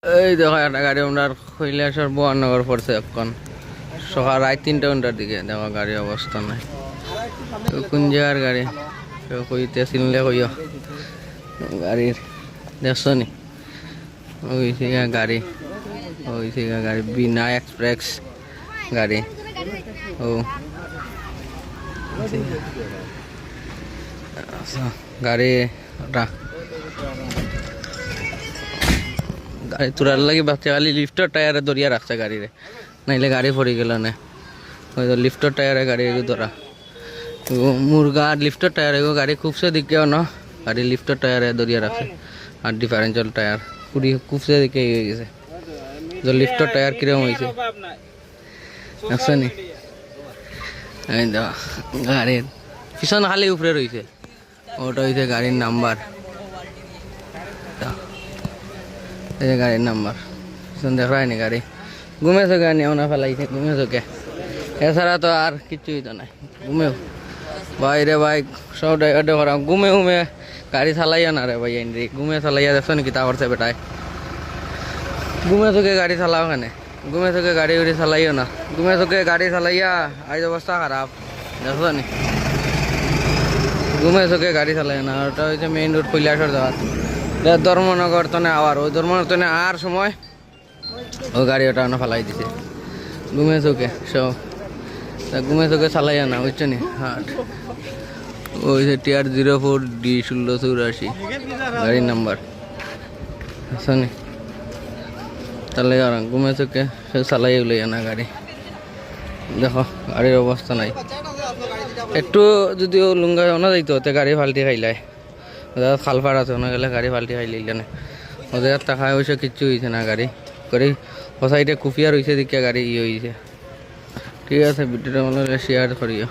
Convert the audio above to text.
এই দেখো একটা গাড়ি আমরা কৈলাসর বহানগর পড়ছে এখন সকাল রাত 3টা ঘন্টার দিকে দেখো গাড়ির অবস্থা নাই। কোন জায়গার গাড়ি কেউ কইতে চিনলে কইও গাড়ির দেখছো নি ওই গাড়ি ওই গাড়ি বিনা এক্সপ্রেস গাড়ি ও গাড়ি গাড়ি তোরার লাগে বাচ্চা খালি লিফ্টের টায়ারে দরিয়া রাখছে গাড়িরে নাইলে গাড়ি পড়ে গেল না ওই তো লিফ্টের টায়ারে গাড়ি ধরা মুরগা লিফ্টের টায়ারে গাড়ি খুবসে দিকে না গাড়ি লিফ্টের টায়ারে দরিয়া রাখছে আর ডিফারেন্সিয়াল টায়ার পুরি খুবসে দিকে হয়ে গেছে তো লিফ্টের টায়ার কিরকম হয়েছে দেখছো নি এই তো গাড়ির পিছন খালি উপরে রয়েছে ওটা হয়েছে গাড়ির নাম্বার এই যে গাড়ির নাম্বার পিছন দেখা হয়নি গাড়ি ঘুমেছো কে নেওয়া ফেলাইছে ঘুমেছো কে এছাড়া তো আর কিছুই তো নাই ঘুমেও বাইরে বাইক সব ড্রাইভারটা করা ঘুমে ঘুমে গাড়ি চালাইয়া না রে ভাই এনরি ঘুমে চালাইয়া দেখছো নাকি তা করছে বেটায় ঘুমে চোখে গাড়ি চালাও কেন ঘুমে চোখে গাড়ি উড়ি চালাইও না ঘুমে চোখে গাড়ি চালাইয়া আজ অবস্থা খারাপ দেখছো নি ঘুমে চোখে গাড়ি চালাইও না ওটা হচ্ছে মেইন রোড কৈলাসর যাওয়ার ধর্মনগর তনে আবার ওই ধর্মনগর তনে আর সময় ও গাড়ি ওটা ফেলাই দিছে ঘুমে চোখে সব ঘুমে চোখে চালাইয়া না বুঝছো নি হাট ওই যে TR04D1684 গাড়ির নাম্বার বুঝছো নি তাহলে আর ঘুমে চোখে সে চালাই লইয়া না গাড়ি দেখো গাড়ির অবস্থা নাই একটু যদিও লুঙ্গা না যাইতো ওতে গাড়ি ফাল্টি খাইলাই ওদের খালফার আছে ওনা গেলে গাড়ি ফাল্টি খাই লইলে না ওদের টাকা পয়সা কিচ্ছু হয়েছে না গাড়ি করে ও সাইডে কুফিয়া রয়েছে দিকে গাড়ি হয়েছে ঠিক আছে ভিডিওটা মনে হলে শেয়ার করিও।